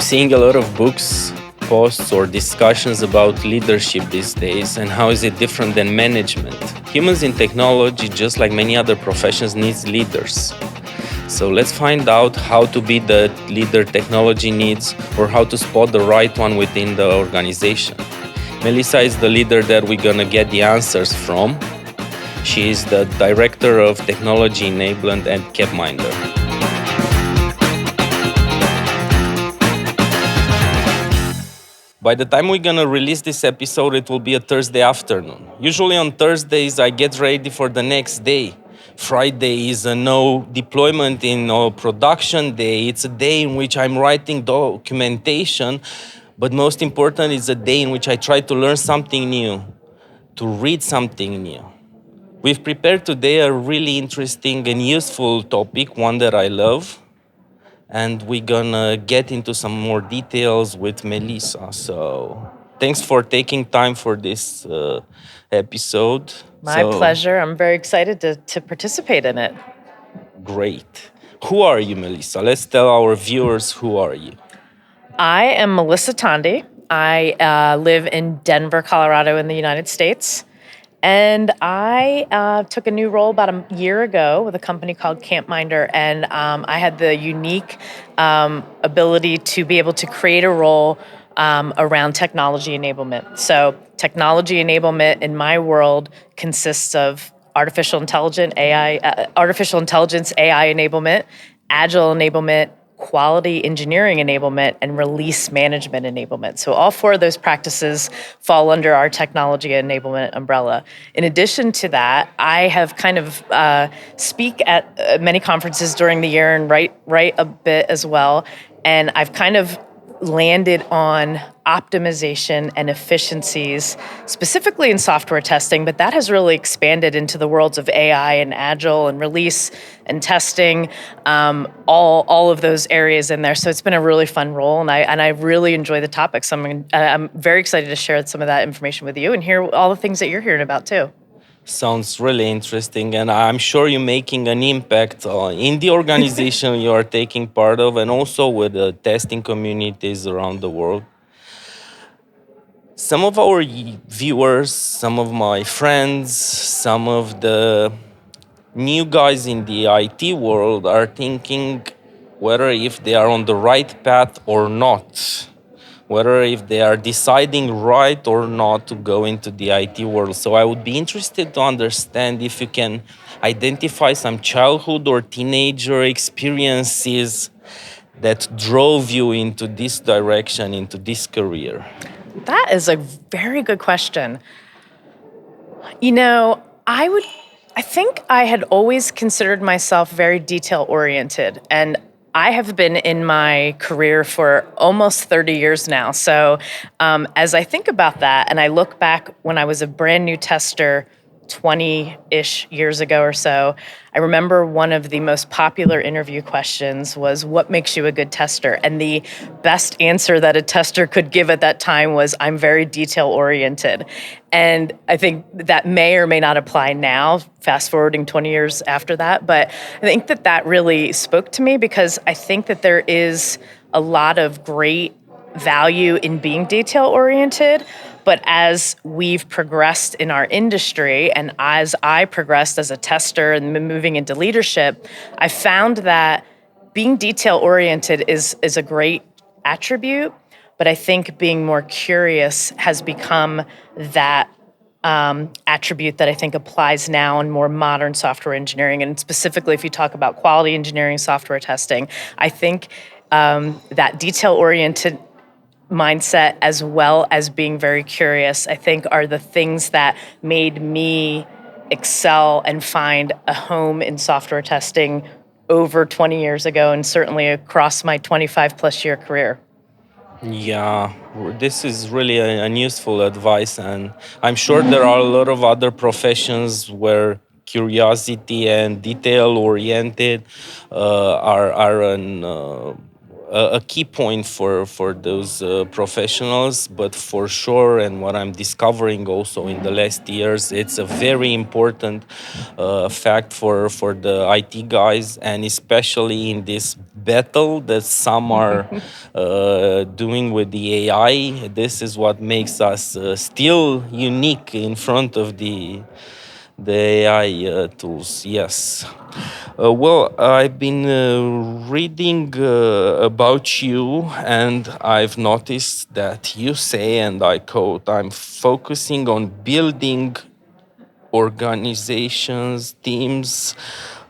seeing a lot of books, posts, or discussions about leadership these days and how is it different than management. Humans in technology, just like many other professions, needs leaders. So let's find out how to be the leader technology needs or how to spot the right one within the organization. Melissa is the leader that we're gonna get the answers from. She is the Director of Technology Enablement at Campminder. By the time we're gonna release this episode, it will be a Thursday afternoon. Usually on Thursdays, I get ready for the next day. Friday is a no deployment in production day. It's a day in which I'm writing documentation, but most important, it's a day in which I try to learn something new, to read something new. We've prepared today a really interesting and useful topic, one that I love, and we're gonna get into some more details with Melissa. So thanks for taking time for this episode. My pleasure. I'm very excited to participate in it. Great. Who are you, Melissa? Let's tell our viewers who are you. I am Melissa Tondi. I live in Denver, Colorado in the United States. And I took a new role about a year ago with a company called Campminder, and I had the unique ability to be able to create a role around technology enablement. So technology enablement in my world consists of artificial intelligence, AI enablement, agile enablement, quality engineering enablement, and release management enablement. So all four of those practices fall under our technology enablement umbrella. In addition to that, I have kind of speak at many conferences during the year and write a bit as well. And I've kind of landed on optimization and efficiencies, specifically in software testing, but that has really expanded into the worlds of AI and agile and release and testing, all of those areas in there. So it's been a really fun role, and I really enjoy the topic. So I'm very excited to share some of that information with you and hear all the things that you're hearing about too. Sounds really interesting, and I'm sure you're making an impact in the organization you are taking part of and also with the testing communities around the world. Some of our viewers, some of my friends, some of the new guys in the IT world are thinking whether if they are on the right path or not, whether if they are deciding right or not to go into the IT world. So I would be interested to understand if you can identify some childhood or teenager experiences that drove you into this direction, into this career. That is a very good question. You know, I think I had always considered myself very detail-oriented, and I have been in my career for almost 30 years now. So as I think about that, and I look back when I was a brand new tester 20-ish years ago or so, I remember one of the most popular interview questions was, what makes you a good tester? And the best answer that a tester could give at that time was, I'm very detail-oriented. And I think that may or may not apply now, fast forwarding 20 years after that. But I think that really spoke to me because I think that there is a lot of great value in being detail-oriented. But as we've progressed in our industry and as I progressed as a tester and moving into leadership, I found that being detail-oriented is a great attribute, but I think being more curious has become that attribute that I think applies now in more modern software engineering. And specifically, if you talk about quality engineering, software testing, I think that detail-oriented mindset as well as being very curious, I think are the things that made me excel and find a home in software testing over 20 years ago and certainly across my 25 plus year career. Yeah, this is really an useful advice, and I'm sure there are a lot of other professions where curiosity and detail oriented are a key point for those professionals. But for sure, and what I'm discovering also in the last years, it's a very important fact for the IT guys, and especially in this battle that some are doing with the AI. This is what makes us still unique in front of the AI tools. Yes. Well, I've been reading about you, and I've noticed that you say, and I quote, "I'm focusing on building organizations, teams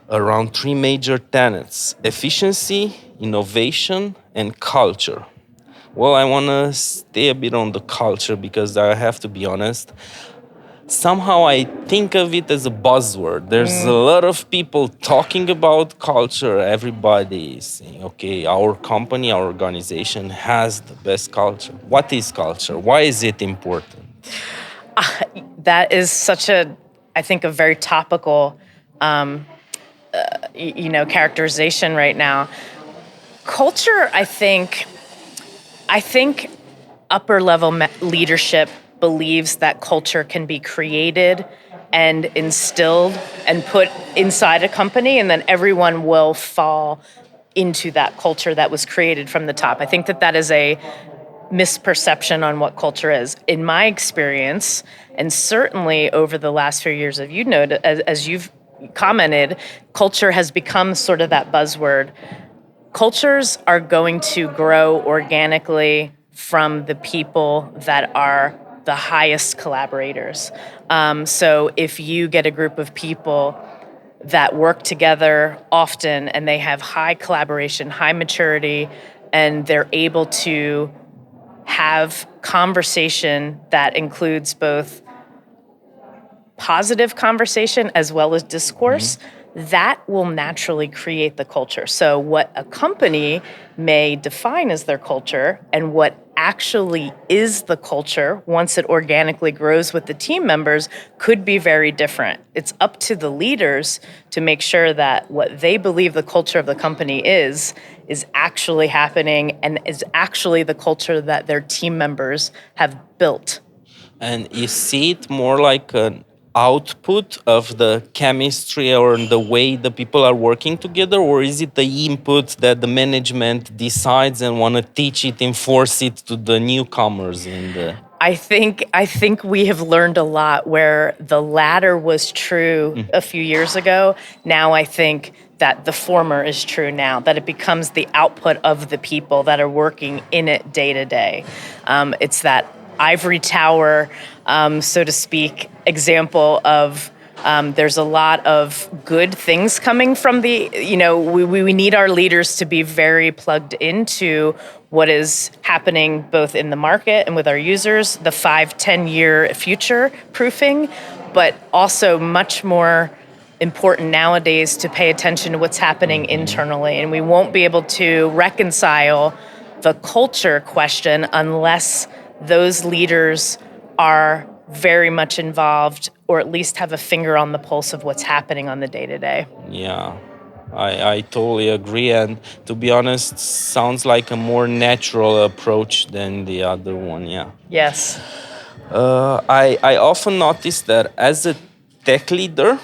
around three major tenets: efficiency, innovation, and culture." Well, I want to stay a bit on the culture because I have to be honest. Somehow I think of it as a buzzword. There's a lot of people talking about culture. Everybody is saying, okay, our company, our organization has the best culture. What is culture? Why is it important? That is such a, I think, a very topical, characterization right now. Culture, I think upper level leadership believes that culture can be created and instilled and put inside a company, and then everyone will fall into that culture that was created from the top. I think that that is a misperception on what culture is. In my experience, and certainly over the last few years, as you've commented, culture has become sort of that buzzword. Cultures are going to grow organically from the people that are the highest collaborators. So if you get a group of people that work together often and they have high collaboration, high maturity, and they're able to have conversation that includes both positive conversation as well as discourse, that will naturally create the culture. So, what a company may define as their culture and what actually is the culture once it organically grows with the team members could be very different. It's up to the leaders to make sure that what they believe the culture of the company is actually happening and is actually the culture that their team members have built. And you see it more like an output of the chemistry or the way the people are working together, or is it the input that the management decides and want to teach it, enforce it to the newcomers in the I think we have learned a lot where the latter was true a few years ago. Now I think that the former is true now, that it becomes the output of the people that are working in it day to day. It's that ivory tower, so to speak, example of there's a lot of good things coming from we need our leaders to be very plugged into what is happening both in the market and with our users, the 5-10 year future proofing, but also much more important nowadays to pay attention to what's happening internally. And we won't be able to reconcile the culture question unless those leaders are very much involved or at least have a finger on the pulse of what's happening on the day to day. Yeah, I totally agree. And to be honest, sounds like a more natural approach than the other one. Yeah. Yes. I often notice that as a tech leader,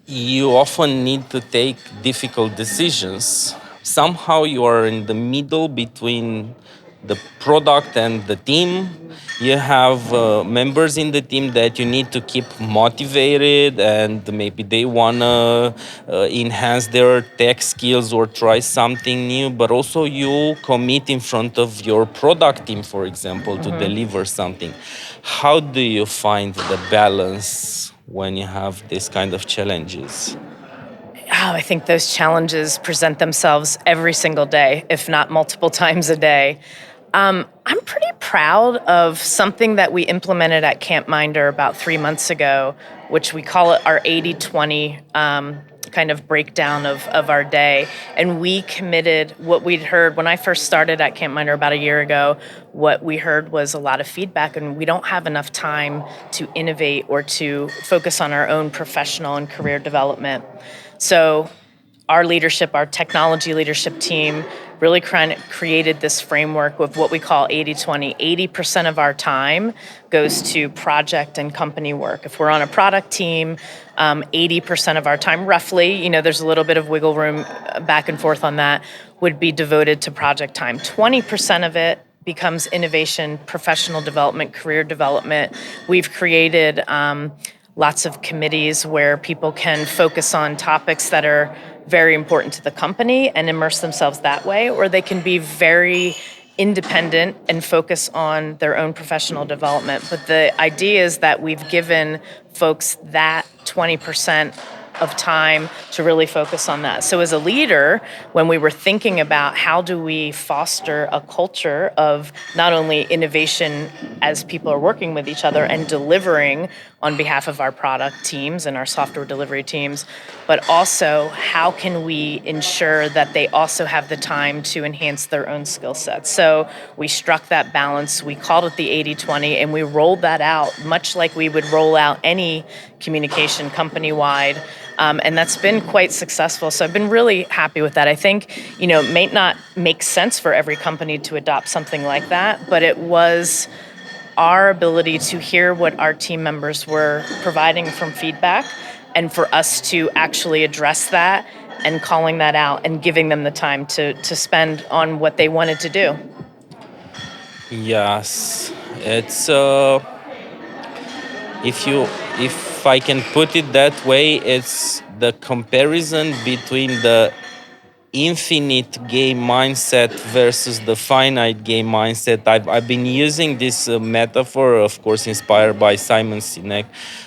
you often need to take difficult decisions. Somehow you are in the middle between the product and the team. You have members in the team that you need to keep motivated, and maybe they want to enhance their tech skills or try something new, but also you commit in front of your product team, for example, to deliver something. How do you find the balance when you have this kind of challenges? I think those challenges present themselves every single day, if not multiple times a day. I'm pretty proud of something that we implemented at Campminder about 3 months ago, which we call it our 80/20 kind of breakdown of our day. And we committed what we'd heard when I first started at Campminder about a year ago. What we heard was a lot of feedback, and we don't have enough time to innovate or to focus on our own professional and career development. So our leadership, our technology leadership team, really created this framework of what we call 80-20. 80% of our time goes to project and company work. If we're on a product team, 80% of our time, roughly, there's a little bit of wiggle room back and forth on that, would be devoted to project time. 20% of it becomes innovation, professional development, career development. We've created lots of committees where people can focus on topics that are very important to the company and immerse themselves that way, or they can be very independent and focus on their own professional development. But the idea is that we've given folks that 20% of time to really focus on that. So as a leader, when we were thinking about how do we foster a culture of not only innovation as people are working with each other and delivering on behalf of our product teams and our software delivery teams, but also how can we ensure that they also have the time to enhance their own skill sets. So we struck that balance, we called it the 80-20, and we rolled that out much like we would roll out any communication company-wide. And that's been quite successful. So I've been really happy with that. I think, it may not make sense for every company to adopt something like that, but it was our ability to hear what our team members were providing from feedback and for us to actually address that and calling that out and giving them the time to spend on what they wanted to do. Yes, it's if I can put it that way, it's the comparison between the infinite game mindset versus the finite game mindset. I've been using this metaphor, of course, inspired by Simon Sinek,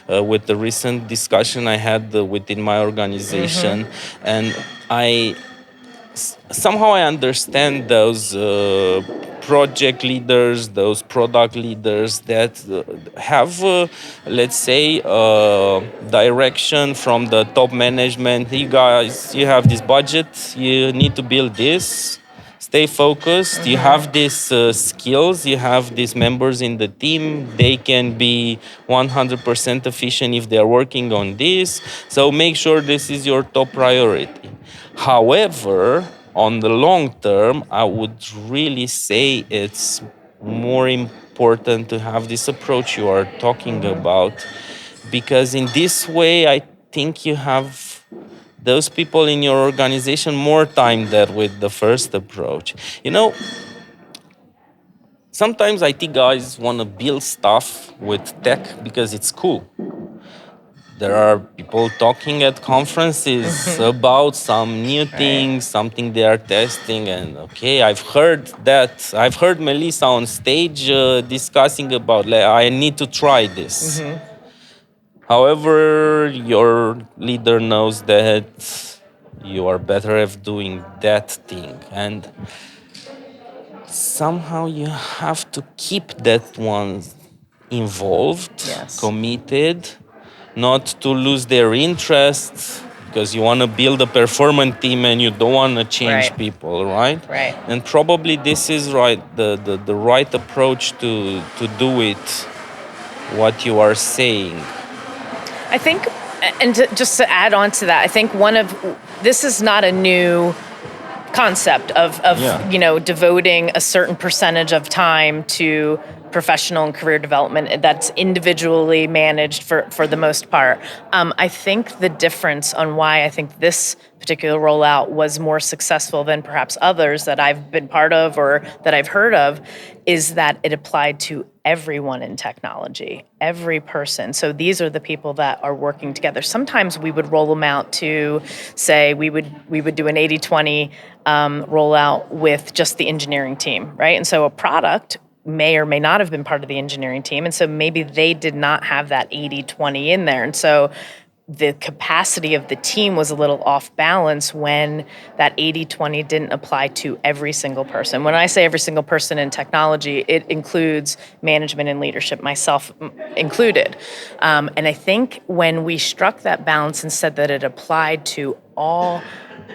with the recent discussion I had within my organization, and somehow I understand those project leaders, those product leaders that have, let's say, direction from the top management. You guys, you have this budget, you need to build this. Stay focused. You have these skills. You have these members in the team. They can be 100% efficient if they are working on this. So make sure this is your top priority. However, on the long term, I would really say it's more important to have this approach you are talking about, because in this way, I think you have those people in your organization more time than with the first approach. Sometimes IT guys want to build stuff with tech because it's cool. There are people talking at conferences about some new things, something they are testing, and okay, I've heard that. I've heard Melissa on stage discussing about, like, I need to try this. However, your leader knows that you are better at doing that thing, and somehow you have to keep that one involved, Yes. committed, not to lose their interest, because you want to build a performant team and you don't want to change Right. people, right? Right. And probably this is right, the right approach to do it, what you are saying. I think, and just to add on to that, I think this is not a new concept of Yeah. devoting a certain percentage of time to professional and career development that's individually managed for the most part. I think the difference on why I think this particular rollout was more successful than perhaps others that I've been part of or that I've heard of is that it applied to everyone in technology, every person. So these are the people that are working together. Sometimes we would roll them out to, say, we would do an 80-20 rollout with just the engineering team, right? And so a product may or may not have been part of the engineering team. And so maybe they did not have that 80-20 in there. And so the capacity of the team was a little off balance when that 80-20 didn't apply to every single person. When I say every single person in technology, it includes management and leadership, myself included. And I think when we struck that balance and said that it applied to all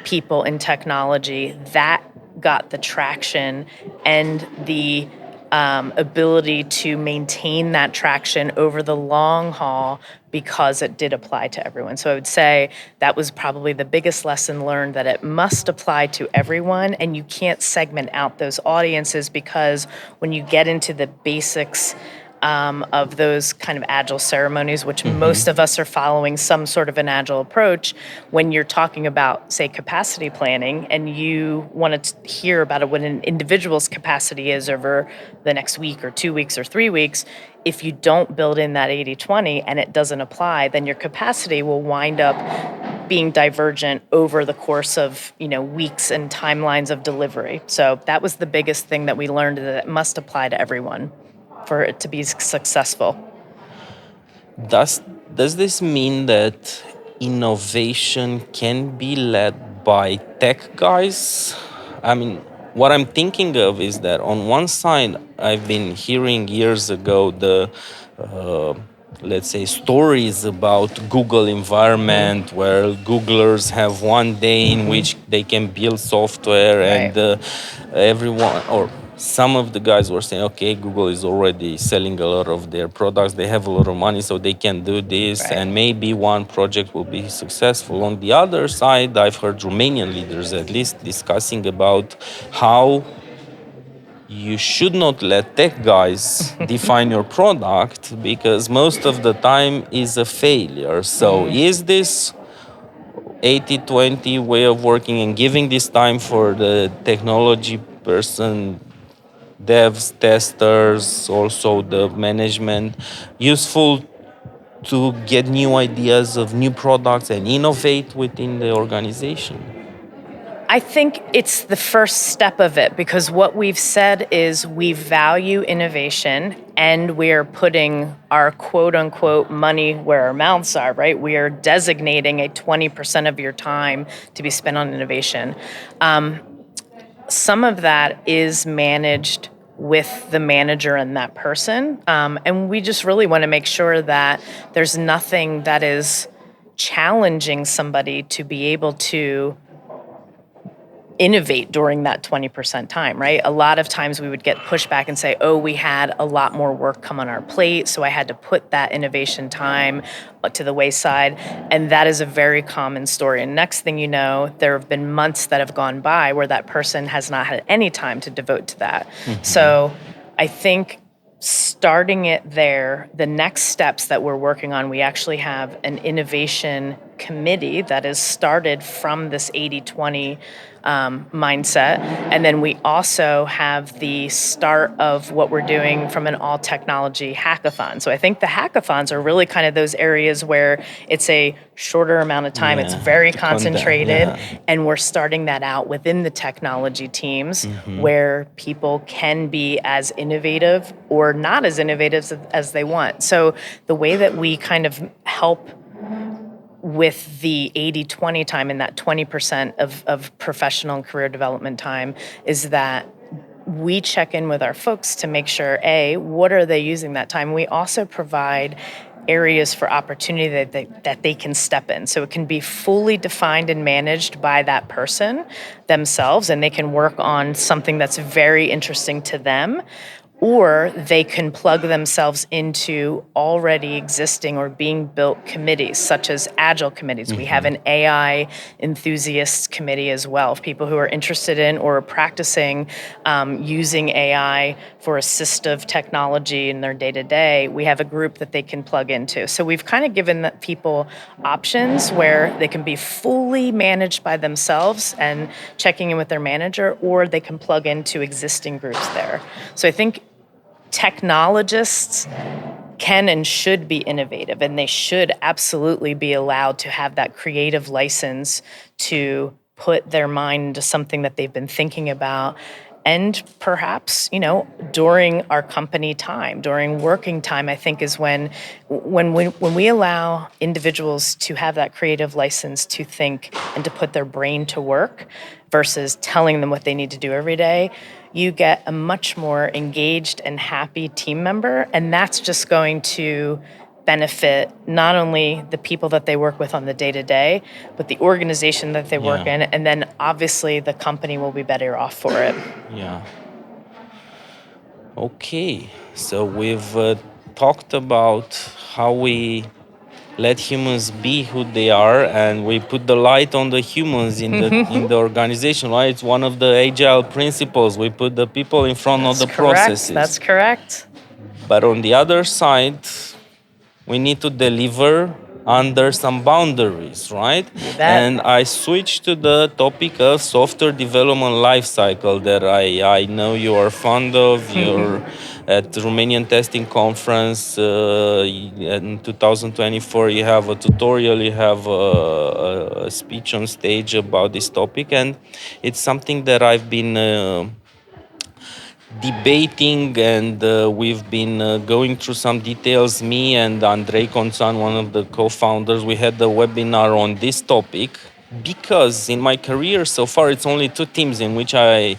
people in technology, that got the traction and the ability to maintain that traction over the long haul because it did apply to everyone. So I would say that was probably the biggest lesson learned, that it must apply to everyone, and you can't segment out those audiences, because when you get into the basics of those kind of agile ceremonies, which most of us are following some sort of an agile approach, when you're talking about, say, capacity planning, and you want to hear about what an individual's capacity is over the next week or 2 weeks or 3 weeks, if you don't build in that 80/20 and it doesn't apply, then your capacity will wind up being divergent over the course of weeks and timelines of delivery. So that was the biggest thing that we learned, that it must apply to everyone for it to be successful. Does does this mean that innovation can be led by tech guys? I mean, what I'm thinking of is that on one side, I've been hearing years ago the let's say stories about Google environment, where Googlers have one day in which they can build software, and Right. everyone, or some of the guys were saying, okay, Google is already selling a lot of their products, they have a lot of money, so they can do this, Right. and maybe one project will be successful. On the other side, I've heard Romanian leaders at least discussing about how you should not let tech guys define your product, because most of the time is a failure. So is this 80/20 way of working and giving this time for the technology person, devs, testers, also the management, useful to get new ideas of new products and innovate within the organization? I think it's the first step of it, because what we've said is we value innovation, and we're putting our quote unquote money where our mouths are, right? We are designating a 20% of your time to be spent on innovation. Some of that is managed with the manager and that person. And we just really want to make sure that there's nothing that is challenging somebody to be able to innovate during that 20% time, right? A lot of times we would get pushback and say, oh, we had a lot more work come on our plate, so I had to put that innovation time to the wayside. And that is a very common story. And next thing you know, there have been months that have gone by where that person has not had any time to devote to that. So I think starting it there, the next steps that we're working on, we actually have an innovation committee that is started from this 80/20 mindset. And then we also have the start of what we're doing from an all technology hackathon. So I think the hackathons are really kind of those areas where it's a shorter amount of time, it's very to conduct, concentrated, yeah. and we're starting that out within the technology teams, where people can be as innovative or not as innovative as they want. So the way that we kind of help with the 80/20 time and that 20% of professional and career development time is that we check in with our folks to make sure, A, what are they using that time? We also provide areas for opportunity that they can step in. So it can be fully defined and managed by that person themselves, and they can work on something that's very interesting to them, or they can plug themselves into already existing or being built committees, such as agile committees. We have an AI enthusiasts committee as well, people who are interested in or practicing using AI for assistive technology in their day-to-day. We have a group that they can plug into. So we've kind of given people options where they can be fully managed by themselves and checking in with their manager, or they can plug into existing groups there. So I think technologists can and should be innovative, and they should absolutely be allowed to have that creative license to put their mind into something that they've been thinking about. And perhaps, during our company time, during working time, I think is when we allow individuals to have that creative license to think and to put their brain to work versus telling them what they need to do every day, you get a much more engaged and happy team member. And that's just going to benefit not only the people that they work with on the day-to-day, but the organization that they work in. And then obviously the company will be better off for it. Yeah. Okay, so we've talked about how we let humans be who they are, and we put the light on the humans in the organization. Right, it's one of the agile principles. We put the people in front of That's the correct. processes. That's correct. But on the other side, we need to deliver under some boundaries, right? You bet. And I switched to the topic of software development lifecycle that I know you are fond of. You're at the Romanian Testing Conference in 2024. You have a tutorial, you have a speech on stage about this topic, and it's something that I've been debating, and we've been going through some details. Me and Andrei Conțan, one of the co-founders, we had the webinar on this topic because in my career so far it's only two teams in which I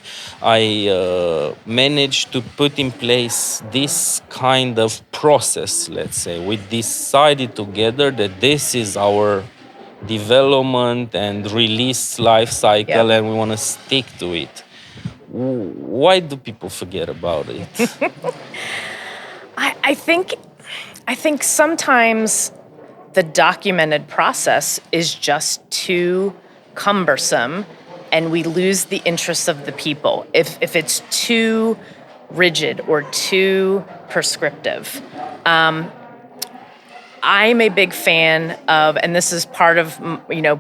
managed to put in place this kind of process. Let's say we decided together that this is our development and release life cycle, Yep. and we want to stick to it. Why do people forget about it? I think sometimes the documented process is just too cumbersome and we lose the interest of the people if it's too rigid or too prescriptive. I'm a big fan of, and this is part of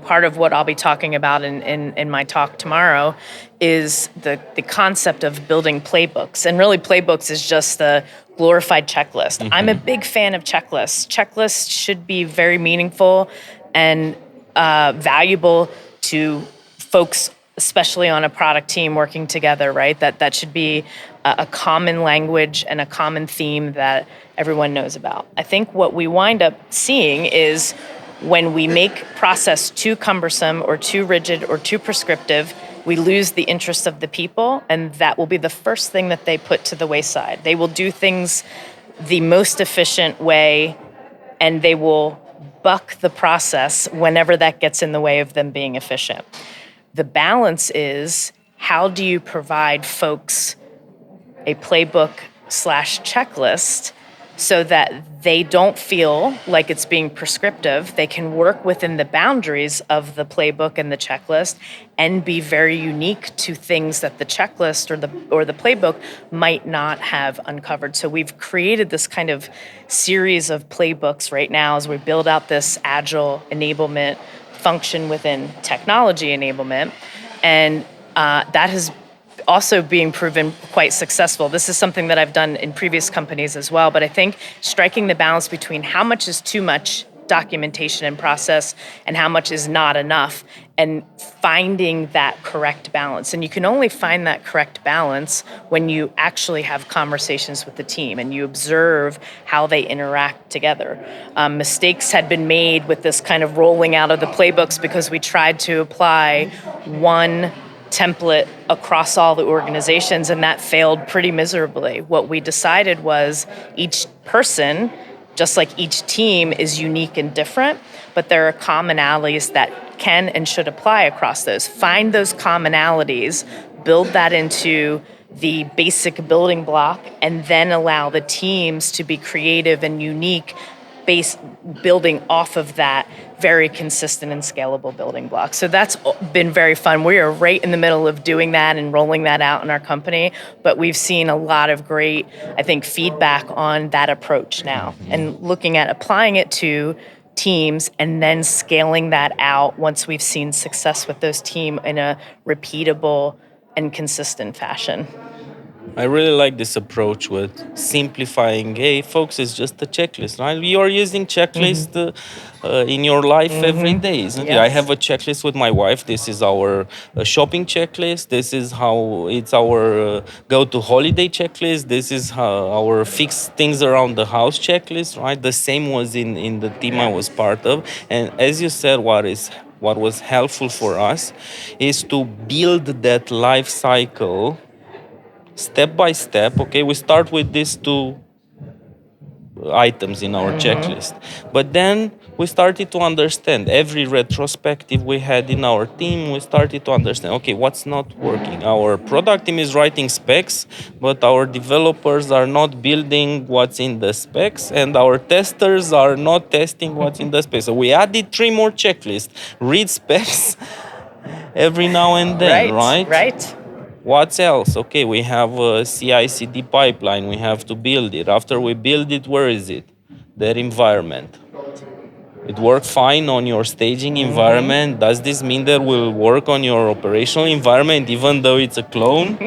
part of what I'll be talking about in my talk tomorrow, is the concept of building playbooks. And really, playbooks is just the glorified checklist. I'm a big fan of checklists. Checklists should be very meaningful and valuable to folks, especially on a product team working together, right? That should be a common language and a common theme that everyone knows about. I think what we wind up seeing is when we make process too cumbersome or too rigid or too prescriptive, we lose the interest of the people, and that will be the first thing that they put to the wayside. They will do things the most efficient way, and they will buck the process whenever that gets in the way of them being efficient. The balance is, how do you provide folks a playbook slash checklist so that they don't feel like it's being prescriptive? They can work within the boundaries of the playbook and the checklist and be very unique to things that the checklist or the playbook might not have uncovered. So we've created this kind of series of playbooks right now as we build out this agile enablement function within technology enablement. And that has also being proven quite successful. This is something that I've done in previous companies as well, but I think striking the balance between how much is too much documentation and process and how much is not enough, and finding that correct balance. And you can only find that correct balance when you actually have conversations with the team and you observe how they interact together. Mistakes had been made with this kind of rolling out of the playbooks because we tried to apply one template across all the organizations, and that failed pretty miserably. What we decided was each person, just like each team, is unique and different, but there are commonalities that can and should apply across those. Find those commonalities, build that into the basic building block, and then allow the teams to be creative and unique, building off of that very consistent and scalable building block. So that's been very fun. We are right in the middle of doing that and rolling that out in our company, but we've seen a lot of great, I think, feedback on that approach now, and looking at applying it to teams and then scaling that out once we've seen success with those teams in a repeatable and consistent fashion. I really like this approach with simplifying. Hey, folks, it's just a checklist, right? You are using checklist in your life every day, isn't it? I Yes. have a checklist with my wife. This is our shopping checklist. This is how it's our go to holiday checklist. This is how our fix things around the house checklist, right? The same was in the team I was part of. And as you said, what was helpful for us is to build that life cycle step by step. Okay, we start with these two items in our checklist, but then we started to understand every retrospective we had in our team. We started to understand, okay, what's not working. Our product team is writing specs, but our developers are not building what's in the specs, and our testers are not testing what's in the specs. So we added 3 more checklists: read specs every now and then, Right, right? right. What else? Okay, we have a CI/CD pipeline. We have to build it. After we build it, where is it? That environment. It worked fine on your staging environment. Does this mean that will work on your operational environment even though it's a clone?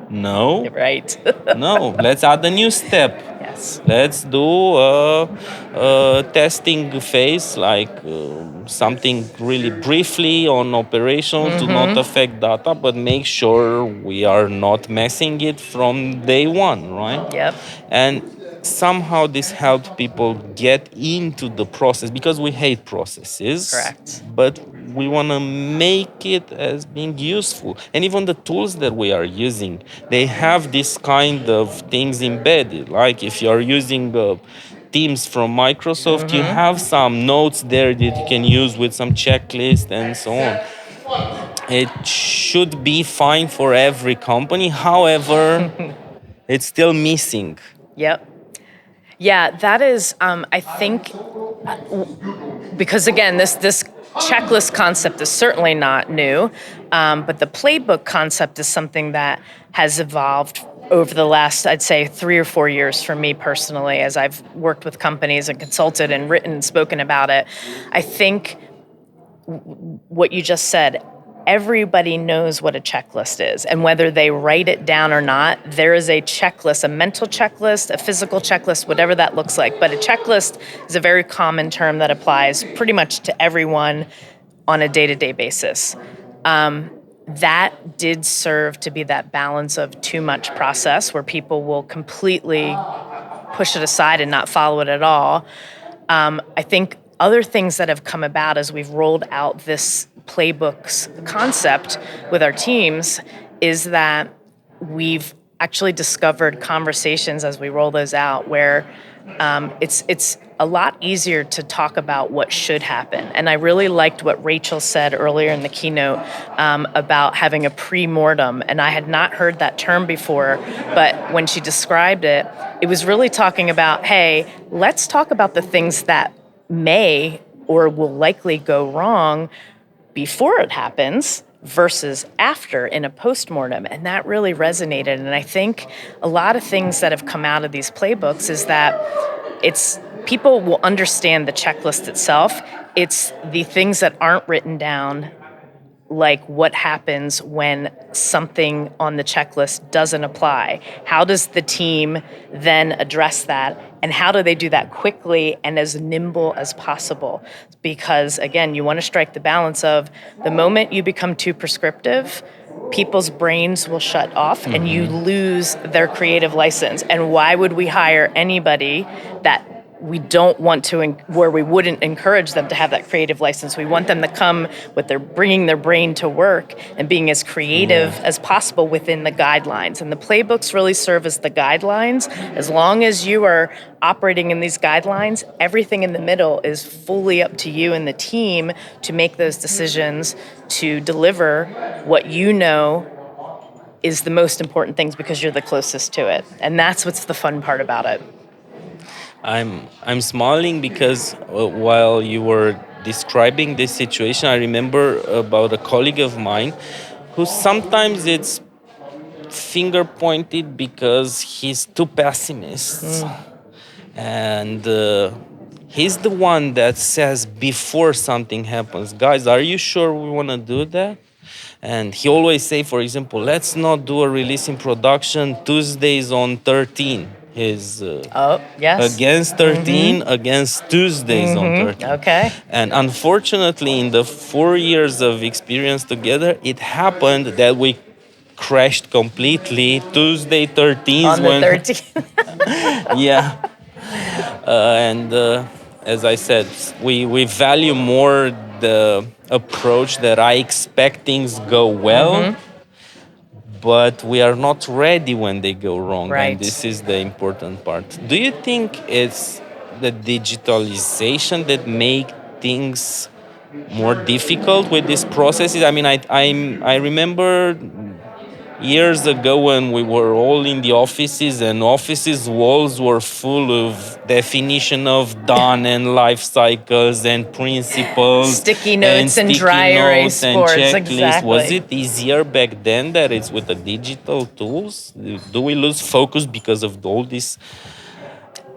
No. Right. No. Let's add a new step. Yes. Let's do a testing phase, like something really briefly on operational to not affect data, but make sure we are not messing it from day one, right? Yep. And somehow this helped people get into the process because we hate processes. Correct. But we want to make it as being useful. And even the tools that we are using, they have this kind of things embedded. Like if you're using Teams from Microsoft, you have some notes there that you can use with some checklist and so on. It should be fine for every company. However, it's still missing. Yep. Yeah, that is, I think, because again, this checklist concept is certainly not new, but the playbook concept is something that has evolved over the last, I'd say, 3 or 4 years for me personally, as I've worked with companies and consulted and written and spoken about it. I think what you just said, everybody knows what a checklist is. And whether they write it down or not, there is a checklist, a mental checklist, a physical checklist, whatever that looks like. But a checklist is a very common term that applies pretty much to everyone on a day-to-day basis. That did serve to be that balance of too much process where people will completely push it aside and not follow it at all. I think other things that have come about as we've rolled out this playbooks concept with our teams is that we've actually discovered conversations as we roll those out where it's a lot easier to talk about what should happen. And I really liked what Rachel said earlier in the keynote about having a pre-mortem. And I had not heard that term before, but when she described it, it was really talking about, hey, let's talk about the things that may or will likely go wrong before it happens versus after in a postmortem. And that really resonated. And I think a lot of things that have come out of these playbooks is that it's people will understand the checklist itself. It's the things that aren't written down, like what happens when something on the checklist doesn't apply. How does the team then address that? And how do they do that quickly and as nimble as possible? Because again, you want to strike the balance of the moment you become too prescriptive, people's brains will shut off and you lose their creative license. And why would we hire anybody that we don't want to, where we wouldn't encourage them to have that creative license? We want them to come with bringing their brain to work and being as creative as possible within the guidelines. And the playbooks really serve as the guidelines. As long as you are operating in these guidelines, everything in the middle is fully up to you and the team to make those decisions to deliver what you know is the most important things because you're the closest to it. And that's what's the fun part about it. I'm smiling because while you were describing this situation, I remember about a colleague of mine who sometimes it's finger pointed because he's too pessimist. And he's the one that says before something happens, guys, are you sure we want to do that? And he always say, for example, let's not do a release in production Tuesdays on 13. His against 13, against Tuesdays on 13. Okay. And unfortunately, in the 4 years of experience together, it happened that we crashed completely Tuesday 13th on the 13th. Yeah. And as I said, we value more the approach that I expect things go well, but we are not ready when they go wrong. Right. And this is the important part. Do you think it's the digitalization that make things more difficult with these processes? I mean, I remember years ago when we were all in the offices and offices walls were full of definition of done and life cycles and principles Sticky and notes and sticky dry notes erase and boards, checklists. Was exactly. it easier back then that it's with the digital tools? Do we lose focus because of all this?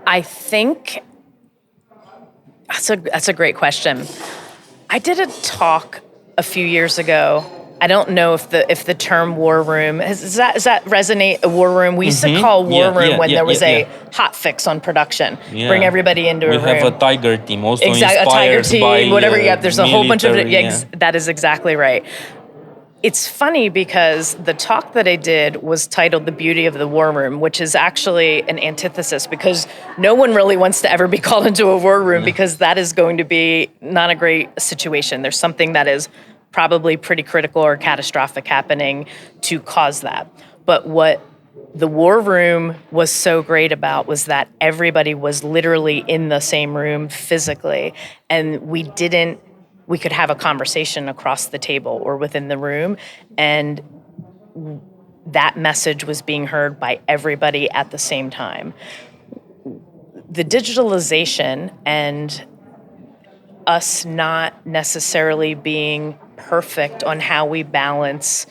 I think that's a great question. I did a talk a few years ago. I don't know if the term war room does that resonate. A war room. We used to call war Yeah, room yeah, when yeah, there yeah, was a yeah. hot fix on production. Bring Yeah. everybody into We a have a room. tiger team also Exactly, a tiger inspired by team, whatever. Yep, there's a whole bunch of. military. Yeah. That is exactly right. It's funny because the talk that I did was titled The Beauty of the War Room, which is actually an antithesis because no one really wants to ever be called into a war room Yeah. because that is going to be not a great situation. There's something that is probably pretty critical or catastrophic happening to cause that. But what the war room was so great about was that everybody was literally in the same room physically, and we could have a conversation across the table or within the room, and that message was being heard by everybody at the same time. The digitalization and us not necessarily being perfect on how we balance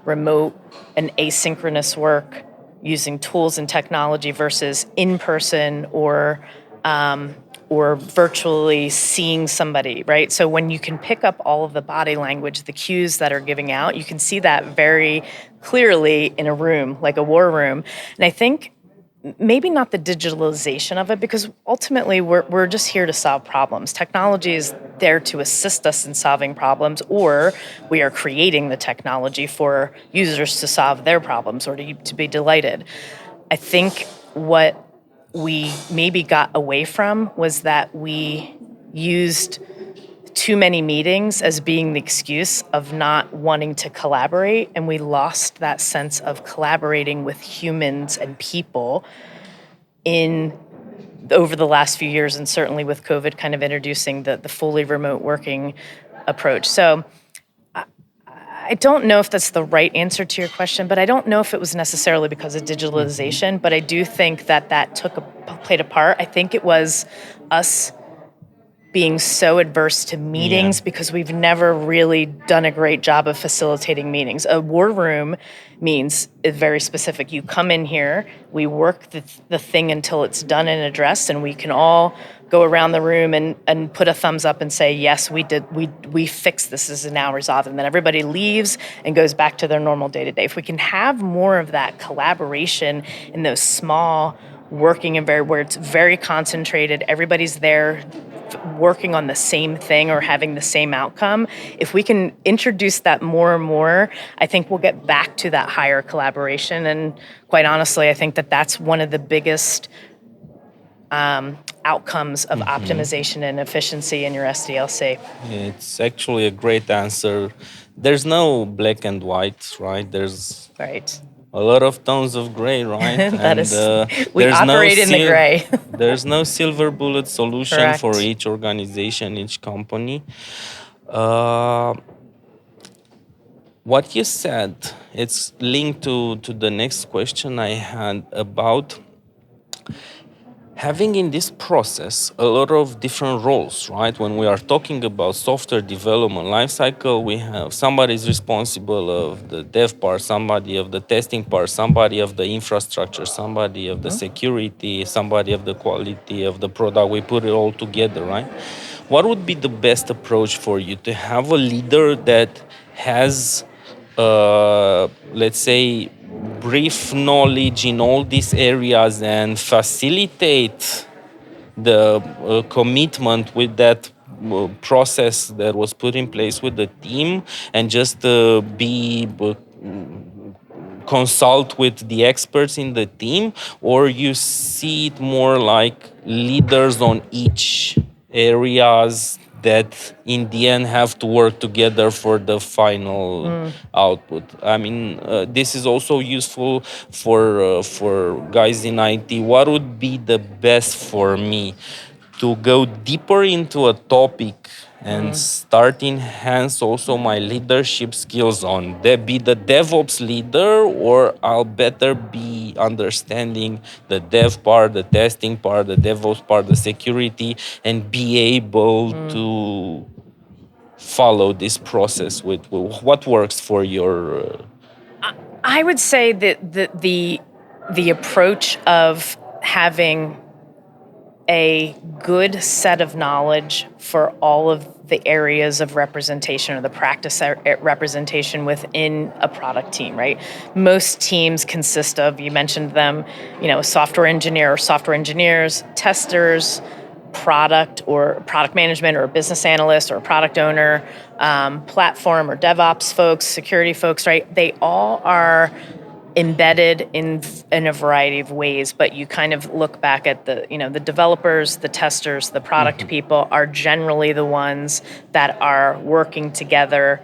remote and asynchronous work using tools and technology versus in person or virtually seeing somebody, right? So when you can pick up all of the body language, the cues that are giving out, you can see that very clearly in a room, like a war room. And I think maybe not the digitalization of it, because ultimately we're just here to solve problems. Technology is there to assist us in solving problems, or we are creating the technology for users to solve their problems or to be delighted. I think what we maybe got away from was that we used too many meetings as being the excuse of not wanting to collaborate, and we lost that sense of collaborating with humans and people in over the last few years, and certainly with COVID kind of introducing the fully remote working approach. So I don't know if that's the right answer to your question, but I don't know if it was necessarily because of digitalization, but I do think that played a part. I think it was us being so adverse to Yeah. meetings because we've never really done a great job of facilitating meetings. A war room means it's very specific. You come in here, we work the thing until it's done and addressed, and we can all go around the room and put a thumbs up and say, yes, we fixed this is now resolved. And then everybody leaves and goes back to their normal day-to-day. If we can have more of that collaboration in those small working and where it's very concentrated, everybody's there working on the same thing or having the same outcome. If we can introduce that more and more, I think we'll get back to that higher collaboration. And quite honestly, I think that that's one of the biggest outcomes of optimization and efficiency in your SDLC. It's actually a great answer. There's no black and white, right? There's Right. a lot of tones of gray, right? That And is, we there's no operate in the gray. there's no silver bullet solution for Correct. each organization, each company. Uh, what you said, it's linked to the next question I had about having in this process a lot of different roles, right? When we are talking about software development lifecycle, we have somebody is responsible of the dev part, somebody of the testing part, somebody of the infrastructure, somebody of the security, somebody of the quality of the product. We put it all together, right? What would be the best approach for you to have a leader that has let's say, brief knowledge in all these areas and facilitate the commitment with that process that was put in place with the team, and just be consult with the experts in the team, or you see it more like leaders on each areas that in the end have to work together for the final output. I mean, this is also useful for guys in IT. What would be the best for me to go deeper into a topic and start enhance also my leadership skills on be the DevOps leader, or I'll better be understanding the dev part, the testing part, the DevOps part, the security, and be able to follow this process with what works for your I would say that the approach of having a good set of knowledge for all of the areas of representation or the practice representation within a product team, right? Most teams consist of, you mentioned them, a software engineer or software engineers, testers, product or product management or a business analyst or a product owner, platform or DevOps folks, security folks, right? They all are embedded in a variety of ways, but you kind of look back at the developers, the testers, the product people are generally the ones that are working together.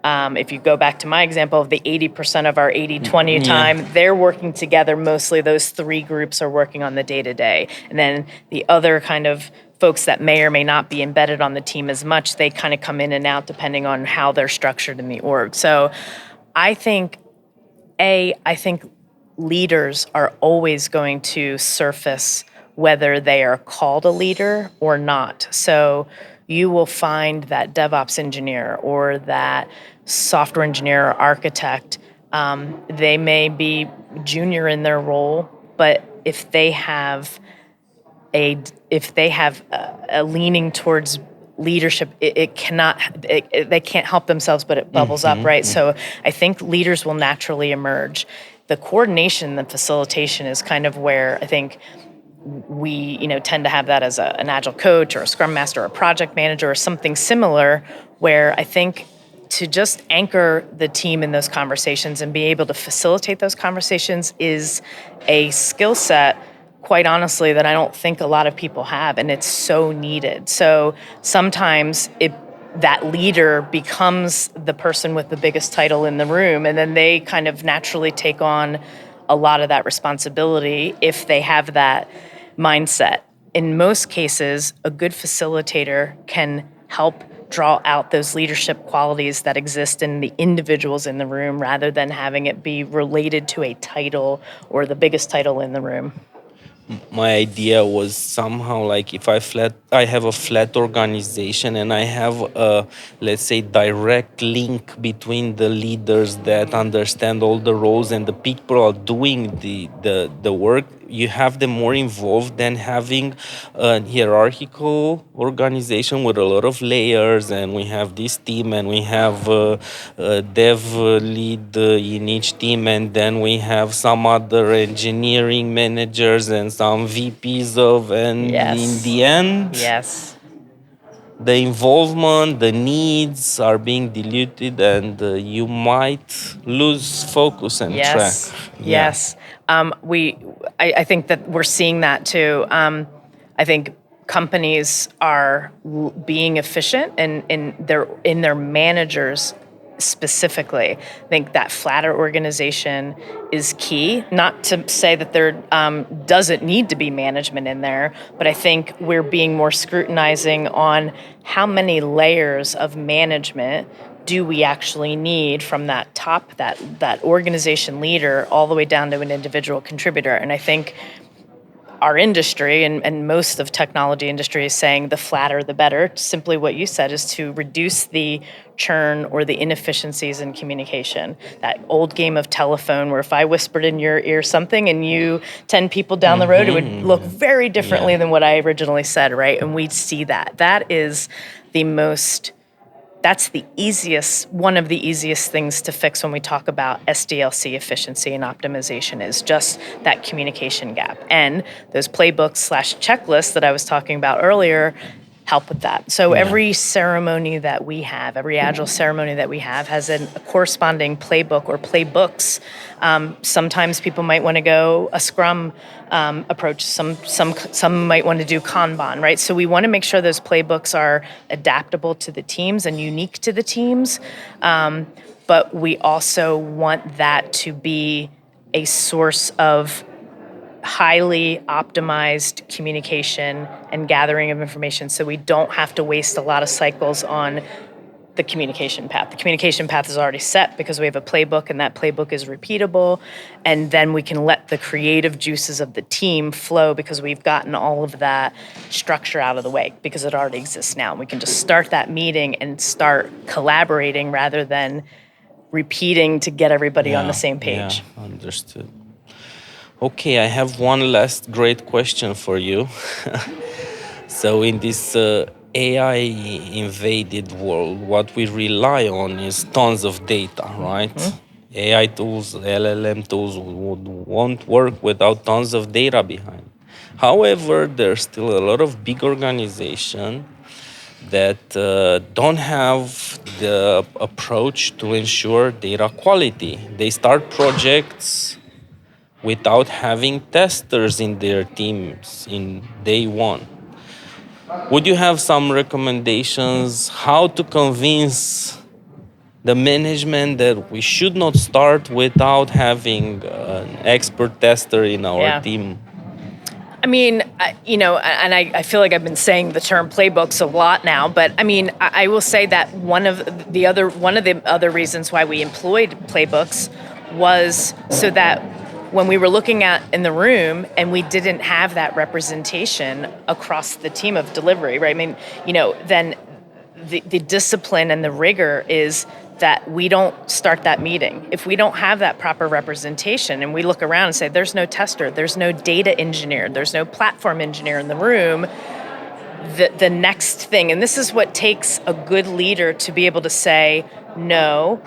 If you go back to my example of the 80% of our 80/20 time, they're working together. Mostly those three groups are working on the day-to-day. And then the other kind of folks that may or may not be embedded on the team as much, they kind of come in and out depending on how they're structured in the org. So I think I think leaders are always going to surface whether they are called a leader or not. So you will find that DevOps engineer or that software engineer or architect, they may be junior in their role, but if they have a leaning towards leadership, they can't help themselves, but it bubbles up, right? So I think leaders will naturally emerge. The coordination, the facilitation is kind of where I think we tend to have that as an agile coach or a scrum master or a project manager or something similar, where I think to just anchor the team in those conversations and be able to facilitate those conversations is a skill set, quite honestly, that I don't think a lot of people have, and it's so needed. So sometimes that leader becomes the person with the biggest title in the room, and then they kind of naturally take on a lot of that responsibility if they have that mindset. In most cases, a good facilitator can help draw out those leadership qualities that exist in the individuals in the room rather than having it be related to a title or the biggest title in the room. My idea was somehow like if I have a flat organization and I have a, let's say, direct link between the leaders that understand all the roles and the people are doing the work. You have them more involved than having a hierarchical organization with a lot of layers, and we have this team and we have a dev lead in each team, and then we have some other engineering managers and some VPs and in the end, Yes. the involvement, the needs are being diluted, and you might lose focus and track. Yes. I think that we're seeing that too. I think companies are being efficient in their managers specifically. I think that flatter organization is key. Not to say that there doesn't need to be management in there, but I think we're being more scrutinizing on how many layers of management do we actually need from that top, that organization leader, all the way down to an individual contributor. And I think our industry and most of technology industry is saying the flatter the better. Simply what you said is to reduce the churn or the inefficiencies in communication. That old game of telephone where if I whispered in your ear something and you 10 people down the road, it would look very differently than what I originally said, right? And we see that. That's the easiest, one of the easiest things to fix when we talk about SDLC efficiency and optimization is just that communication gap. And those playbooks/checklists that I was talking about earlier help with that. So every ceremony that we have, every Agile ceremony that we have has a corresponding playbook or playbooks. Sometimes people might want to go a Scrum approach. Some might want to do Kanban, right? So we want to make sure those playbooks are adaptable to the teams and unique to the teams. But we also want that to be a source of highly optimized communication and gathering of information so we don't have to waste a lot of cycles on the communication path. The communication path is already set because we have a playbook, and that playbook is repeatable. And then we can let the creative juices of the team flow because we've gotten all of that structure out of the way because it already exists now. We can just start that meeting and start collaborating rather than repeating to get everybody on the same page. Yeah, understood. Okay, I have one last great question for you. So in this AI invaded world, what we rely on is tons of data, right? Mm-hmm. AI tools, LLM tools won't work without tons of data behind. However, there's still a lot of big organizations that don't have the approach to ensure data quality. They start projects without having testers in their teams in day one. Would you have some recommendations how to convince the management that we should not start without having an expert tester in our team? I mean, I feel like I've been saying the term playbooks a lot now, but I mean, I will say that one of the other reasons why we employed playbooks was so that when we were looking at in the room and we didn't have that representation across the team of delivery, right? I mean, then the discipline and the rigor is that we don't start that meeting. If we don't have that proper representation and we look around and say, there's no tester, there's no data engineer, there's no platform engineer in the room, the next thing, and this is what takes a good leader to be able to say, no,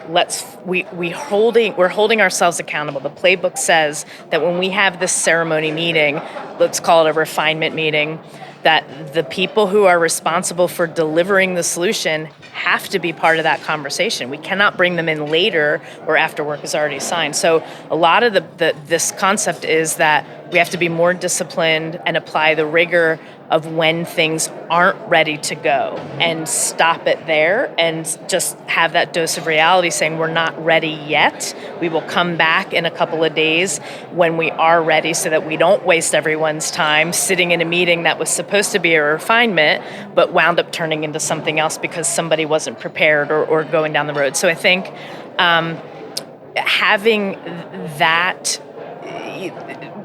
we're holding ourselves accountable. The playbook says that when we have this ceremony meeting, let's call it a refinement meeting, that the people who are responsible for delivering the solution have to be part of that conversation. We cannot bring them in later or after work is already assigned. So a lot of this concept is that we have to be more disciplined and apply the rigor of when things aren't ready to go and stop it there and just have that dose of reality saying we're not ready yet. We will come back in a couple of days when we are ready so that we don't waste everyone's time sitting in a meeting that was supposed to be a refinement but wound up turning into something else because somebody wasn't prepared or going down the road. So I think having that,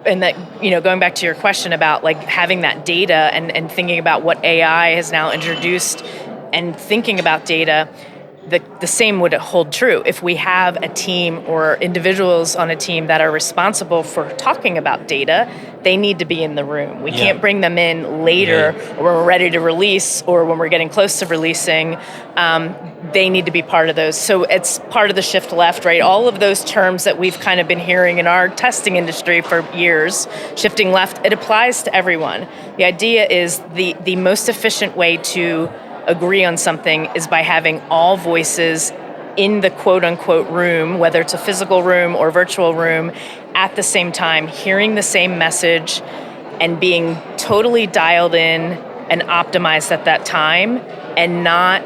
and that, going back to your question about like having that data and thinking about what AI has now introduced and thinking about data, the same would hold true. If we have a team or individuals on a team that are responsible for talking about data, they need to be in the room. We can't bring them in later or when we're ready to release or when we're getting close to releasing. They need to be part of those. So it's part of the shift left, right? All of those terms that we've kind of been hearing in our testing industry for years, shifting left, it applies to everyone. The idea is the most efficient way to agree on something is by having all voices in the quote unquote room, whether it's a physical room or virtual room, at the same time, hearing the same message and being totally dialed in and optimized at that time and not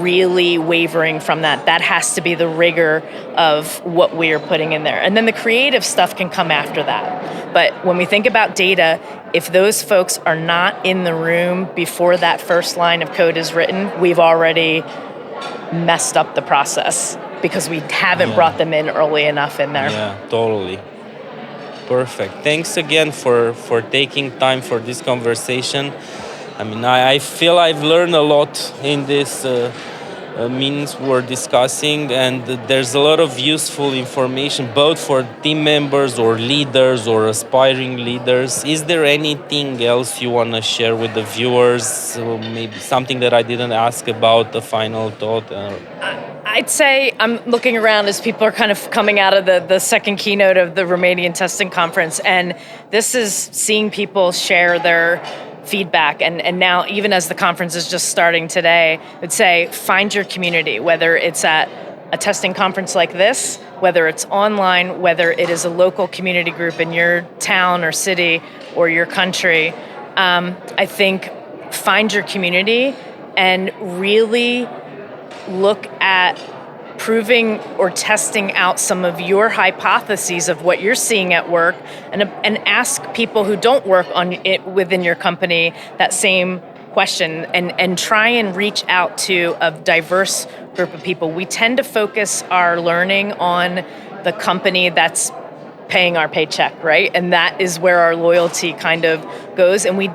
really wavering from that. That has to be the rigor of what we are putting in there. And then the creative stuff can come after that. But when we think about data, if those folks are not in the room before that first line of code is written, we've already messed up the process because we haven't brought them in early enough in there. Yeah, totally. Perfect. Thanks again for taking time for this conversation. I mean, I feel I've learned a lot in this means we're discussing, and there's a lot of useful information both for team members or leaders or aspiring leaders. Is there anything else you want to share with the viewers? Maybe something that I didn't ask about, the final thought? I'd say I'm looking around as people are kind of coming out of the second keynote of the Romanian testing conference, and this is seeing people share their feedback. And now, even as the conference is just starting today, I'd say find your community, whether it's at a testing conference like this, whether it's online, whether it is a local community group in your town or city or your country. I think find your community and really look at proving or testing out some of your hypotheses of what you're seeing at work, and ask people who don't work on it within your company that same question, and try and reach out to a diverse group of people. We tend to focus our learning on the company that's paying our paycheck, right? And that is where our loyalty kind of goes. And we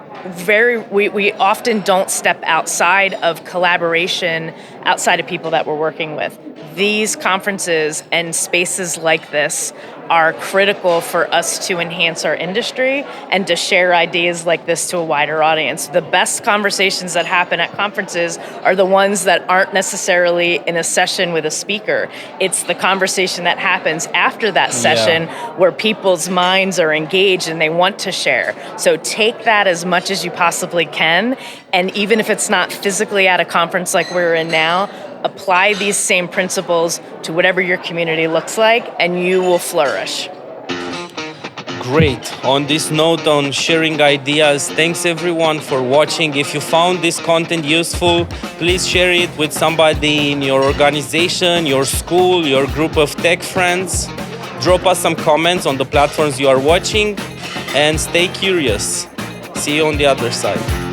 often don't step outside of collaboration, outside of people that we're working with. These conferences and spaces like this are critical for us to enhance our industry and to share ideas like this to a wider audience. The best conversations that happen at conferences are the ones that aren't necessarily in a session with a speaker. It's the conversation that happens after that session where people's minds are engaged and they want to share. So take that as much as you possibly can, and even if it's not physically at a conference like we're in now, apply these same principles to whatever your community looks like, and you will flourish. Great. On this note, on sharing ideas, thanks everyone for watching. If you found this content useful, please share it with somebody in your organization, your school, your group of tech friends. Drop us some comments on the platforms you are watching, and stay curious. See you on the other side.